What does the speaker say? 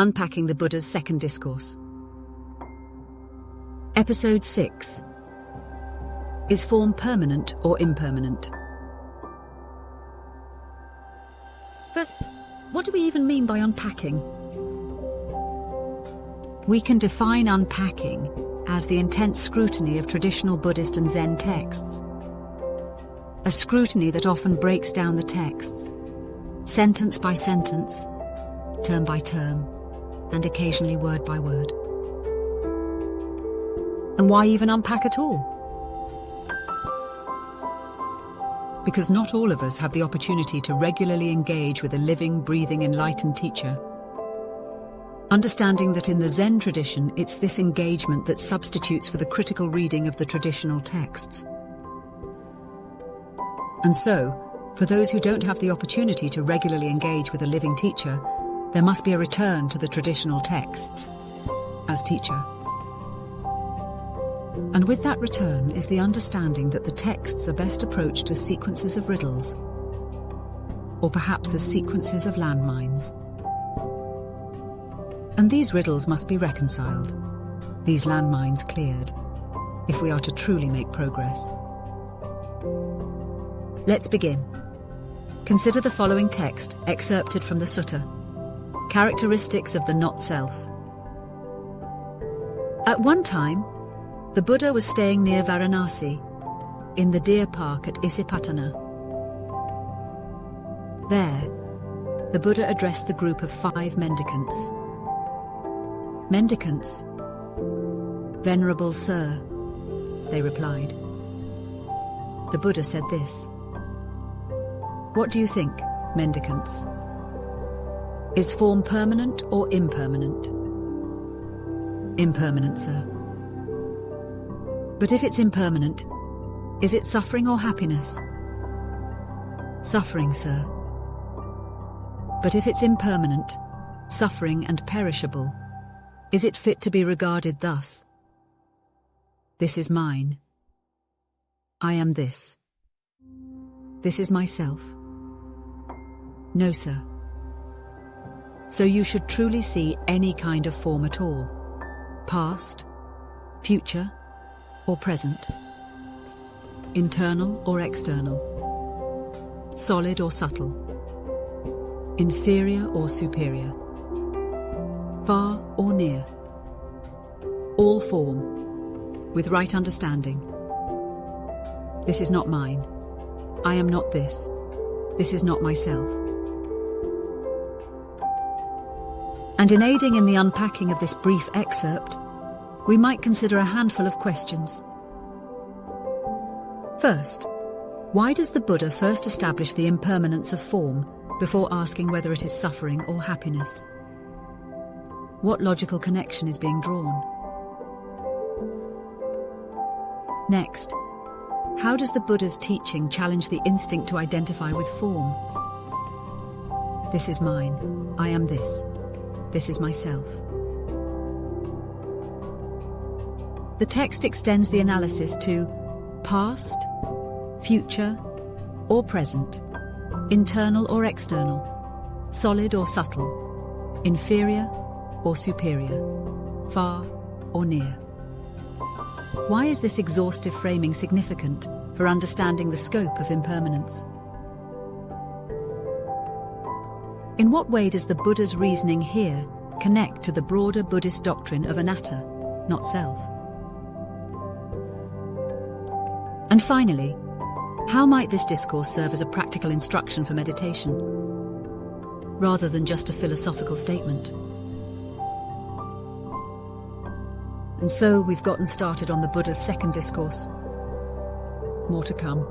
Unpacking the Buddha's Second Discourse. Episode 6. Is form permanent or impermanent? First, what do we even mean by unpacking? We can define unpacking as the intense scrutiny of traditional Buddhist and Zen texts. A scrutiny that often breaks down the texts, sentence by sentence, term by term, and occasionally word by word. And why even unpack at all? Because not all of us have the opportunity to regularly engage with a living, breathing, enlightened teacher. Understanding that in the Zen tradition, it's this engagement that substitutes for the critical reading of the traditional texts. And so, for those who don't have the opportunity to regularly engage with a living teacher, there must be a return to the traditional texts as teacher. And with that return is the understanding that the texts are best approached as sequences of riddles, or perhaps as sequences of landmines. And these riddles must be reconciled, these landmines cleared, if we are to truly make progress. Let's begin. Consider the following text excerpted from the Sutta. Characteristics of the not-self. At one time, the Buddha was staying near Varanasi, in the deer park at Isipatana. There, the Buddha addressed the group of 5 mendicants. Mendicants, "Venerable Sir," they replied. The Buddha said this: "What do you think, mendicants? Is form permanent or impermanent?" "Impermanent, sir." "But if it's impermanent, is it suffering or happiness?" "Suffering, sir." "But if it's impermanent, suffering and perishable, is it fit to be regarded thus? This is mine. I am this. This is myself." "No, sir." "So you should truly see any kind of form at all, past, future, or present, internal or external, solid or subtle, inferior or superior, far or near, all form, with right understanding. This is not mine. I am not this. This is not myself." And in aiding in the unpacking of this brief excerpt, we might consider a handful of questions. First, why does the Buddha first establish the impermanence of form before asking whether it is suffering or happiness? What logical connection is being drawn? Next, how does the Buddha's teaching challenge the instinct to identify with form? This is mine. I am this. This is myself. The text extends the analysis to past, future, or present, internal or external, solid or subtle, inferior or superior, far or near. Why is this exhaustive framing significant for understanding the scope of impermanence? In what way does the Buddha's reasoning here connect to the broader Buddhist doctrine of anatta, not self? And finally, how might this discourse serve as a practical instruction for meditation, rather than just a philosophical statement? And so we've gotten started on the Buddha's second discourse. More to come.